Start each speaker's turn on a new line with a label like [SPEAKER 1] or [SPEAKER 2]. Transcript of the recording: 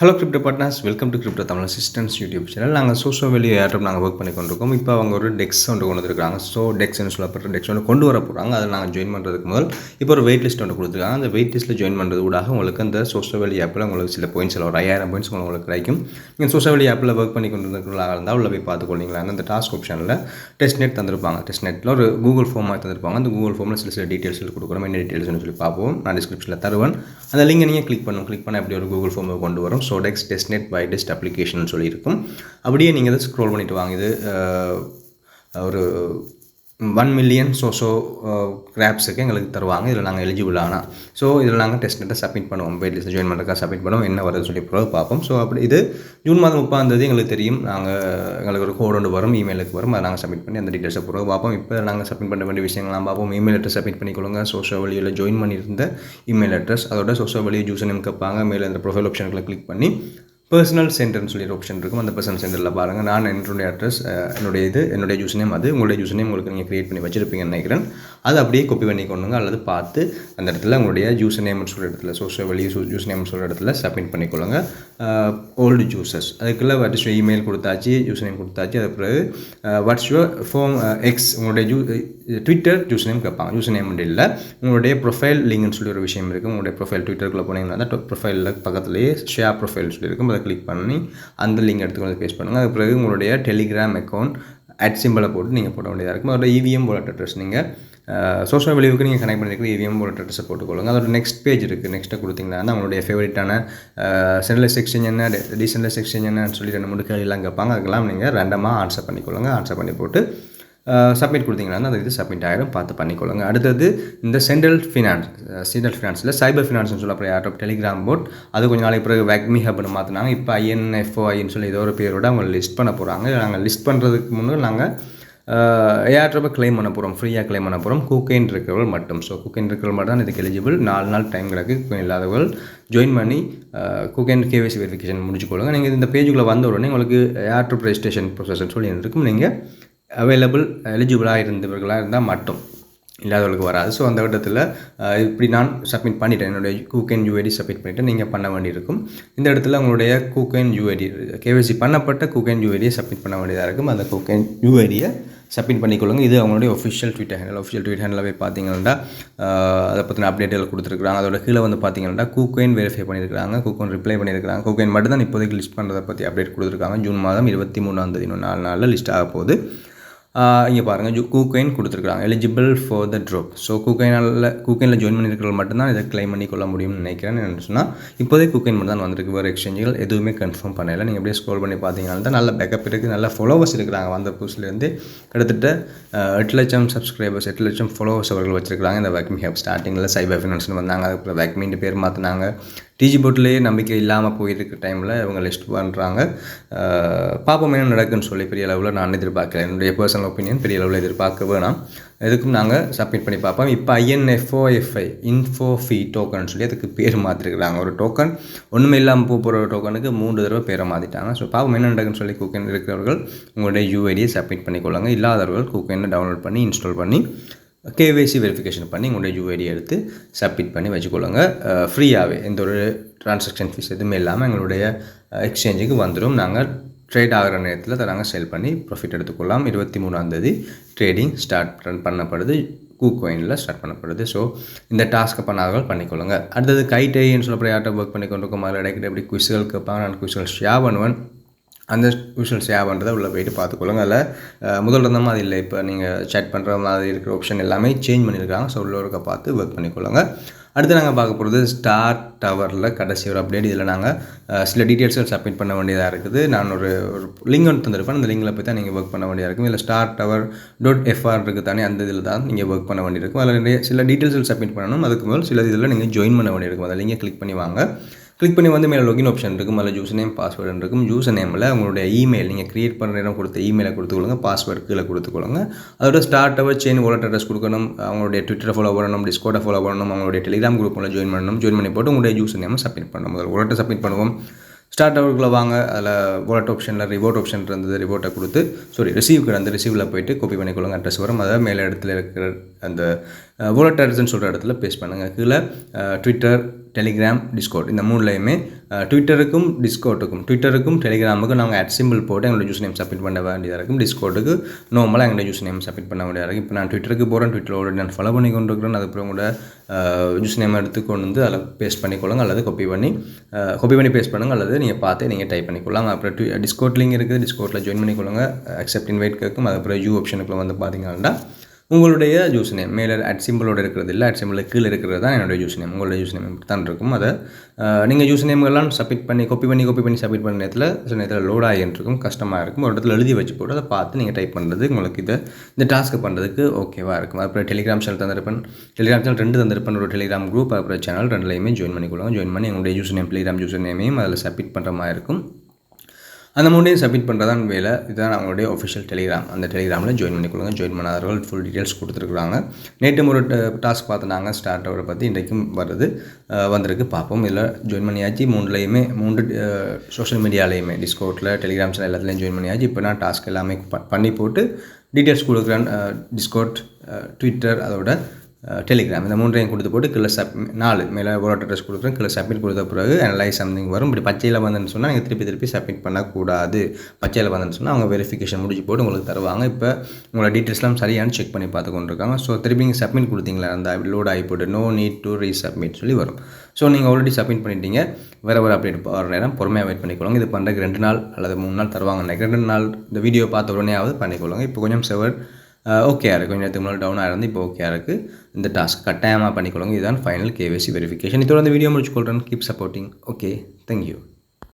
[SPEAKER 1] Hello crypto partners, welcome to crypto Tamil assistance YouTube channel. நாங்கள் social value airdrop நாங்கள் work பண்ணி கொண்டிருக்கோம். இப்போ அவங்க ஒரு டெக்ஸ் ஒன்று கொண்டு வந்துருக்காங்க. ஸோ டெக்ஸ்னு சொல்லப்பட்ட டெக்ஸ் ஒன்று கொண்டு வர போகிறாங்க. அதில் நாங்கள் ஜாயின் பண்ணுறதுக்கு முதல் இப்போ ஒரு வெயிட் லிஸ்ட் ஒன்று கொடுத்துருக்காங்க. அந்த வெயிட் லிஸ்ட்டில் ஜாயின் பண்ணுறது ஊடாக உங்களுக்கு அந்த சோஷியல் வேல்யூ ஆப்பில் உங்களுக்கு சில பாயிண்ட்ஸ் ஒரு 5000 பாயிண்ட்ஸ் உங்களுக்கு கிடைக்கும். நீங்கள் சோஷியல் வேல்யூ ஆப்பில் ஒர்க் பண்ணி கொண்டு இருக்கிறவங்களாக இருந்தால் உள்ள போய் பார்த்துக்கொள்ளிங்களா. அந்த டாஸ்க் ஆப்ஷனில் டெஸ்ட் நெட் தந்திருப்பாங்க. டெஸ்ட் நெட்டில் ஒரு கூகுள் ஃபார்மாக தந்திருப்பாங்க. அந்த கூகுள் ஃபார்மில் சில டீட்டெயில்ஸ் கொடுக்குறோம். என்ன டீட்டெயில்ஸ்னு சொல்லி பார்ப்போம். நான் டிஸ்கிரிப்ஷனில் தருவேன். அந்த லிங்கை நீங்கள் கிளிக் பண்ணால் எப்படி ஒரு கூகுள் ஃபார்மை கொண்டு வரும். So test net by test application சொல்லியிருக்கும். அப்படியே நீங்கள் இதை ஸ்க்ரோல் பண்ணிவிட்டு வாங்க. இது ஒரு 1 மில்லியன் கிராப்ஸுக்கு எங்களுக்கு தருவாங்க. இதில் நாங்கள் எலிஜிபிள் ஆனால் ஸோ இதில் நாங்கள் டெஸ்ட் நெட்டை சப்மிட் பண்ணுவோம். வெயிட் லிஸ்ட் ஜாயின் பண்ணுறதுக்காக சப்மிட் பண்ணுவோம். என்ன வருது சொல்லி பார்ப்போம். ஸோ அப்படி இது ஜூன் மாதம் 30 எங்களுக்கு தெரியும். எங்களுக்கு ஒரு கோடு ஒன்று வரும், இமெயிலுக்கு வரும். அதை நாங்கள் சப்மிட் பண்ணி அந்த டீட்டெயில்ஸை பிறகு பார்ப்போம். இப்போ நாங்கள் சப்மிட் பண்ண வேண்டிய விஷயங்கள்லாம் பார்ப்போம். இமெயில் அட்ரஸ் சப்மிட் பண்ணிக்கொள்ளுங்க. சோஷியல் வேல்யூவில் ஜாயின் பண்ணியிருந்த இமெயில் அட்ரஸ், அதோட சோஷியல் வேல்யூ யூசர் நேம் கேட்பாங்க. மேலே அந்த ப்ரொஃபைல் ஆப்ஷனுக்குள்ள கிளிக் பண்ணி பர்சனல் சென்டர்னு சொல்லி ஒரு ஆப்ஷன் இருக்கும். அந்த பர்சனல் சென்டரில் பாருங்கள். நான் என்னுடைய அட்ரஸ், என்னுடைய யூஸ் நேம், அது உங்களுடைய யூஸ் நேம் உங்களுக்கு நீங்கள் க்ரியேட் பண்ணி வச்சுருப்பீங்கன்னு நினைக்கிறேன். அதை அப்படியே காப்பி பண்ணி கொண்டுங்க, அல்லது பார்த்து அந்த இடத்துல உங்களுடைய யூஸ் நேம்னு சொல்கிற இடத்துல சோஷியல் வேல்யூ யூஸ் நேம்னு சொல்கிற இடத்துல சப்மிட் பண்ணிக்கொள்ளுங்க. ஓல்டு யூசர்ஸ் அதுக்குள்ளே வாட்ஸ் இமெயில் கொடுத்தாச்சு, யூஸ் நேம் கொடுத்தாச்சு. அது பிறகு வாட்ஸ் யுவர் ஃபோன் எக்ஸ் உங்களுடைய ட்விட்டர் யூஸ் நேம் கேட்பாங்க. யூஸ் நேம் இல்லை, உங்களுடைய ப்ரொஃபைல் லிங்க்னு சொல்லி ஒரு விஷயம் இருக்குது. உங்களுடைய ப்ரொஃபைல் ட்விட்டருக்குள்ளே போனீங்கன்னா அந்த ப்ரொஃபைலில் பக்கத்துலேயே ஷேர் ப்ரொஃபைல் சொல்லியிருக்கும். அதை கிளிக் பண்ணி அந்த லிங்க் எடுத்துக்கொண்டு பேஸ்ட் பண்ணுங்கள். அது பிறகு உங்களுடைய டெலிகிராம் அக்கௌண்ட் சிம்பிளை போட்டு நீங்கள் போட வேண்டியதாக இருக்கும். அதோட இவிஎம் வாலெட் அட்ரஸ் நீங்கள் சோஷியல் வேல்யூவுக்கு நீங்கள் கனெக்ட் பண்ணியிருக்கிற இவிஎம் வாலெட் அட்ரஸை போட்டுக்கொள்ளுங்க. அதோட நெக்ஸ்ட் பேஜ் இருக்குது. நெக்ஸ்ட்டை கொடுத்தீங்கன்னா உங்களுடைய ஃபேவரட்டான சென்ட்ரலைஸ் எக்ஸ்சேஞ்ச் என்ன, டீசென்ட்ரலைஸ் எக்ஸ்சேஞ்ச் என்னன்னு சொல்லி 2-3 கேள்விலாம் கேட்பாங்க. அதுக்கெல்லாம் நீங்கள் ரேண்டமாக ஆன்சர் பண்ணிக்கொள்ளுங்க. ஆன்சர் பண்ணி போட்டு சப்மிட் கொடுத்தீங்கன்னா அது இது சப்மிட் ஆகிடும். பார்த்து பண்ணிக்கொள்ளுங்க. அடுத்தது இந்த சென்ட்ரல் ஃபினான்ஸில் சைபர் ஃபினான்ஸ்னு சொல்லப்படுற ஏர்ட்ரப் டெலிகிராம் போட், அது கொஞ்சம் நாளைக்கு பிறகு வேக்மி ஹப்னு மாற்றினாங்க. இப்போ INFOIன்னு சொல்லி ஏதோ ஒரு பேரோட அவங்க லிஸ்ட் பண்ண போகிறாங்க. நாங்கள் லிஸ்ட் பண்ணுறதுக்கு முன்னாடி நாங்கள் ஏர்ட்ரப்பை கிளைம் பண்ண போகிறோம், ஃப்ரீயாக கிளைம் பண்ண போகிறோம். கூக்கைன் இருக்கிறவர்கள் மட்டும். ஸோ கூக்கைன் இருக்கிறவர்கள் மட்டும் தான் இதுக்கு எலிஜிபிள். 4 நாள் டைம் கிடக்கு. கூக்கைன் இல்லாதவர்கள் ஜாயின் பண்ணி கூக்கைன் KYC வெரிஃபிகேஷன் முடிச்சுக்கொள்ளுங்க. நீங்கள் இந்த பேஜுக்குள்ளே வந்த உடனே உங்களுக்கு ஏர்ட்ரப் ரெஜிஸ்ட்ரேஷன் ப்ரொசஸ்ன்னு சொல்லி இருக்கும். நீங்கள் எலிஜிபிளாக இருந்தவர்களாக இருந்தால் மட்டும், இல்லாதவர்களுக்கு வராது. ஸோ அந்த இடத்துல இப்படி நான் சப்மிட் பண்ணிட்டேன், என்னுடைய கூக்கைன் UID சப்மிட் பண்ணிவிட்டு நீங்கள் பண்ண வேண்டியிருக்கும். இந்த இடத்துல உங்களுடைய கூக்கைன் UID KYC பண்ணப்பட்ட கூக்கைன் UIDயை சப்மிட் பண்ண வேண்டியதாக இருக்கும். அந்த கூக்கைன் UIDயை சப்மிட் பண்ணிக்கொள்ளுங்க. இது அவங்களுடைய ஒஃபிஷியல் ட்விட்டர் ஹேண்டில் போய் பார்த்தீங்கன்னா அதை பற்றின அப்டேட்டுகள் கொடுத்துருக்குறாங்க. அதோட கீழே வந்து பார்த்தீங்கன்னா கூக்கைன் வெரிஃபை பண்ணியிருக்காங்க, கூக்கைன் ரிப்ளை பண்ணியிருக்காங்க. கூக்கைன் மட்டும் தான் இப்போதைக்கு லிஸ்ட் பண்ணுறதை பற்றி அப்டேட் கொடுத்துருக்காங்க. ஜூன் மாதம் 23 இன்னும் 4 நாளில் லிஸ்ட் ஆக போகுது. இங்கே பாருங்கள், கூக்கைன் கொடுத்துருக்காங்க eligible for the drop. So கூக்கைனில் ஜாயின் பண்ணியிருக்கிறவங்க மட்டும்தான் இதை கிளைம் பண்ணிக்கொள்ள முடியும்னு நினைக்கிறேன். என்ன சொன்னால் இப்போதே கூக்கைன் மட்டும் தான் வந்திருக்கு. வேறு எக்ஸ்சேஞ்சுகள் எதுவுமே கன்ஃபார்ம் பண்ணலை. நீங்கள் அப்படியே ஸ்க்ரோல் பண்ணி பார்த்தீங்கன்னா தான் நல்ல பேக்கப் இருக்குது, நல்ல ஃபாலோவர்ஸ் இருக்கிறாங்க. வந்த புதுசுலேருந்து கிட்டத்தட்ட 8 லட்சம் சப்ஸ்கிரைபர்ஸ், 8 லட்சம் ஃபாலோவர்ஸ் அவர்கள் வச்சிருக்காங்க. இந்த வேக்மி ஹப் ஸ்டார்டிங்கில் சைபர் ஃபினான்ஸ்னு வந்தாங்க. அதுக்கப்புறம் வேக்மின்னு பேர் மாற்றினாங்க. டிஜி போட்டிலேயே நம்பிக்கை இல்லாமல் போயிருக்க டைமில் இவங்க லிஸ்ட் பண்ணுறாங்க. பார்ப்போம் என்ன நடக்குன்னு சொல்லி. பெரிய அளவில் நான் எதிர்பார்க்கல. என்னுடைய பர்சனல் ஒப்பீனியன் பெரிய அளவில் எதிர்பார்க்க வேணாம். எதுக்கும் நாங்கள் சப்மிட் பண்ணி பார்ப்போம். இப்போ INFOFI இன்ஃபோஃபி டோக்கன் சொல்லி அதுக்கு பேர் மாற்றிருக்கிறாங்க. ஒரு டோக்கன் ஒன்றுமே இல்லாமல் போகிற ஒரு டோக்கனுக்கு 3 தடவை பேரை மாற்றிட்டாங்க. ஸோ பார்ப்போம் என்ன நடக்குன்னு சொல்லி. கூக்கைன் இருக்கிறவர்கள் உங்களுடைய UIDயை சப்மிட் பண்ணிக்கொள்ளுங்க. இல்லாதவர்கள் கூக்கைனை டவுன்லோட் பண்ணி இன்ஸ்டால் பண்ணி KYC வெரிஃபிகேஷன் பண்ணி உங்களுடைய UID எடுத்து சப்மிட் பண்ணி வச்சுக்கொள்ளுங்க. ஃப்ரீயாகவே எந்த ஒரு ட்ரான்சாக்ஷன் ஃபீஸ் எதுவுமே இல்லாமல் எங்களுடைய எக்ஸ்சேஞ்சுக்கு வந்துடும். நாங்கள் ட்ரேட் ஆகிற நேரத்தில் நாங்கள் சேல் பண்ணி ப்ராஃபிட் எடுத்துக்கொள்ளலாம். 23 ட்ரேடிங் ஸ்டார்ட் பண்ணப்படுது, கூக்காயினில் ஸ்டார்ட் பண்ணப்படுது. ஸோ இந்த டாஸ்க்கை பண்ணாதவர்கள் பண்ணிக்கொள்ளுங்க. அடுத்தது கைட்டைன்னு சொல்லப்படுற யார்ட்ட ஒர்க் பண்ணி கொண்டிருக்கோம். அதில் இடைக்கிட்ட எப்படி குவிஸ்கள் கேட்பாங்க. நான் குவிஸ்கள் ஷேர் பண்ணுவேன். அந்த விஷுவல் ஷேர் பண்ணுறதை உள்ளே போய்ட்டு பார்த்துக்கொள்ளுங்க. அதில் முதல் இருந்தமாக அது இல்லை. இப்போ நீங்கள் சேட் பண்ணுற மாதிரி இருக்கிற ஆப்ஷன் எல்லாமே சேஞ்ச் பண்ணியிருக்காங்க. ஸோ உள்ளவருக்க பார்த்து ஒர்க் பண்ணிக்கொள்ளுங்க. அடுத்து நாங்கள் பார்க்க போகிறது ஸ்டார் டவரில் கடைசி ஒரு அப்டேட். இதில் நாங்கள் சில டீட்டெயில்ஸை சப்மிட் பண்ண வேண்டியதாக இருக்குது. நான் ஒரு லிங்க் ஒன்று தந்திருப்பேன். அந்த லிங்கில் போய் தான் நீங்கள் ஒர்க் பண்ண வேண்டியதாக இருக்கும். இதில் startower.fr இருக்குது தானே, அந்த இதில் தான் நீங்கள் ஒர்க் பண்ண வேண்டியிருக்கும். அதில் நிறைய சில டீட்டெயில்ஸ் சப்மிட் பண்ணணும். அதுக்கு முதல் சில இதில் நீங்கள் ஜாயின் பண்ண வேண்டியிருக்கும். அதை லிங்கை கிளிக் பண்ணி வாங்க. கிளிக் பண்ணி வந்து மேலே லொகின் ஆப்ஷன் இருக்கும். அதில் யூசர் நேம் பாஸ்வேர்டு இருக்கும். யூசர் நேமில் உங்களுடைய இமெயில் நீங்கள் க்ரியேட் பண்ணுற நேரம் கொடுத்த இமெயிலை கொடுத்துக்கொள்ளுங்க. பாஸ்வேர்டு கீழே கொடுத்துக்கொள்ளுங்க. அதோட ஸ்டார்டவர் செயின் வாலெட் அட்ரஸ் கொடுக்கணும். அவங்களுடைய ட்விட்டரை ஃபாலோ பண்ணணும், டிஸ்கோர்டை ஃபாலோ பண்ணணும், அவங்களுடைய டெலிகிராம் குரூப்பில் ஜாயின் பண்ணணும். ஜாயின் பண்ணி போட்டு உங்களுடைய யூசர் நேமை சப்மிட் பண்ணணும். முதல் வாலெட்டை சப்மிட் பண்ணுவோம். ஸ்டார்ட் அவுட்குள்ளே வாங்க. அதில் வாலெட் ஆப்ஷனில் ரிவோர்ட் ஆப்ஷன் இருந்தது. ரிவோர்ட்டை கொடுத்து ரிசீவ்க்கு அந்த ரிசீவில் போய்ட்டு காப்பி பண்ணிக்கொள்ளுங்க. அட்ரஸ் வரும். அதை மேலே இடத்துல இருக்கிற அந்த வாலெட் அட்ரஸ்ன்னு சொல்கிற இடத்துல பேஸ்ட் பண்ணுங்கள். கீழே ட்விட்டர் டெலிகிராம், டிஸ்கோட் இந்த 3லையுமே ட்விட்டருக்கும் ட்விட்டருக்கும் டெலிகிராமுக்கும் நாங்கள் @ போட்டு எங்களோட யூஸ் நேம் சப்மிட் பண்ண வேண்டியதாக இருக்கும். டிஸ்கோட்டுக்கு நார்மலாக எங்களோட யூஸ் நேம் சப்மிட் பண்ண வேண்டியதாக இருக்கும். இப்போ நான் ட்விட்டருக்கு போகிறேன், ட்விட்டரோட நான் ஃபாலோ பண்ணி கொண்டு இருக்கிறேன். அதுக்கப்புறம் கூட யூஸ் நேம் எடுத்துக்கொண்டு வந்து அதில் பேஸ்ட் பண்ணிக்கொள்ளுங்க, அல்லது காப்பி பண்ணி பேஸ்ட் பண்ணுங்கள், அல்லது நீங்கள் பார்த்து நீங்கள் டைப் பண்ணிக்கொள்ளலாம். அப்புறம் டிஸ்கோட் லிங்க் இருக்குது, டிஸ்கோட்டில் ஜாயின் பண்ணிக்கொள்ளுங்க. அக்செப்ட் இன்வைட் கேட்கும். அதுக்கப்புறம் ஆப்ஷனுக்குள்ள வந்து பார்த்தீங்கன்னா உங்களுடைய யூஸ் நேம் மேலே @ இருக்கிறது இல்லை, @ கீழே இருக்கிறது தான் என்னுடைய யூஸ் நேம். உங்களுடைய யூஸ் நேம் இப்படி தான் இருக்கும். அதை நீங்கள் யூஸ் நேம்கள்லாம் சப்மிட் பண்ணி காப்பி பண்ணி சப்மிட் பண்ண நேரத்தில் சில நேரத்தில் லோட் ஆகிட்டு இருக்கும், கஷ்டமாக இருக்கும். ஒரு இடத்துல எழுதி வச்சு போட்டு அதை பார்த்து நீங்கள் டைப் பண்ணுறது உங்களுக்கு இந்த டாஸ்க்கு பண்ணுறதுக்கு ஓகேவாக இருக்கும். அப்புறம் டெலிகிராம் சேனல் தந்திருப்பேன், டெலிகிராம் சேனல் 2 தந்திருப்பேன். ஒரு டெலிகிராம் குரூப், அப்புறம் சேனல் 2லையுமே ஜாயின் பண்ணிக்கொள்ளுங்க. ஜாயின் பண்ணி எங்களுடைய யூஸ் நேம் டெலிகிராம் யூஸ் நேமையும் அதில் சப்மிட் பண்ணுற மாதிரி இருக்கும். அந்த 3டையும் சப்மிட் பண்ணுறதான் வேலை. இதுதான் அவங்களுடைய ஒஃபிஷியல் டெலிகிராம். அந்த டெலிகிராமில் ஜாயின் பண்ணிக்கொள்ளுங்க. ஜாயின் பண்ணாதவர்கள் ஃபுல் டீட்டெயில்ஸ் கொடுத்துருக்குறாங்க. நேற்று ஒரு டாஸ்க் பார்த்துனாங்க, ஸ்டார்ட் அவரை பற்றி. இன்றைக்கும் வந்திருக்கு, பார்ப்போம். இதில் ஜாயின் பண்ணியாச்சு. 3 சோஷியல் மீடியாலையுமே, டிஸ்கோட்டில், டெலிகிராம் சேனல் எல்லாத்துலேயும் ஜாயின் பண்ணியாச்சு. இப்போ நான் டாஸ்க் எல்லாமே பண்ணி போட்டு டீட்டெயில்ஸ் கொடுக்குறேன். டிஸ்கோட், ட்விட்டர், அதோட டெலிகிராம் இந்த 3டையும் கொடுத்து போட்டு கீழே 4 மேலே வாலெட் அட்ரஸ் கொடுக்குறேன். கீழே சப்மிட் கொடுத்த பிறகு அனலைஸ் சம்திங் வரும். இப்படி பச்சையில் வந்துன்னு சொன்னால் நீங்கள் திருப்பி சப்மிட் பண்ணக்கூடாது. பச்சையில் வந்துன்னு சொன்னால் அவங்க வெரிஃபிகேஷன் முடிச்சு போட்டு உங்களுக்கு தருவாங்க. இப்போ உங்களோட டீட்டெயில்ஸ்லாம் சரியானு செக் பண்ணி பார்த்து கொண்டிருக்காங்க. ஸோ திருப்பி நீங்கள் சப்மிட் கொடுத்தீங்களா, அந்த லோட் ஆகி போட்டு நோ நீட் டு ரீசப்மிட் சொல்லி வரும். ஸோ நீங்கள் ஆல்ரெடி சப்மிட் பண்ணிட்டீங்க. வேறு ஒரு அப்டேட் வர நேரம் பொறுமையாக வெயிட் பண்ணிக்கொள்ளுங்க. இது பண்ணுறதுக்கு 2 நாள் அல்லது 3 நாள் தருவாங்க. 2 நாள் இந்த வீடியோ பார்த்த உடனேயாவது பண்ணிக்கொள்ளுங்க. இப்போ கொஞ்சம் செவர் ஓகேயா இருக்குது. கொஞ்சம் நேரத்துக்கு முன்னாடி டவுனாக இருந்து இப்போ ஓகேயா இருக்குது. இந்த டாஸ்க் கட்டாயமாக பண்ணிக்கொள்ளுங்க. இதுதான் ஃபைனல் KYC வெரிஃபிகேஷன். இதோட அந்த வீடியோ முடிச்சுக்கொள்கிறேன். Keep supporting. Okay, thank you.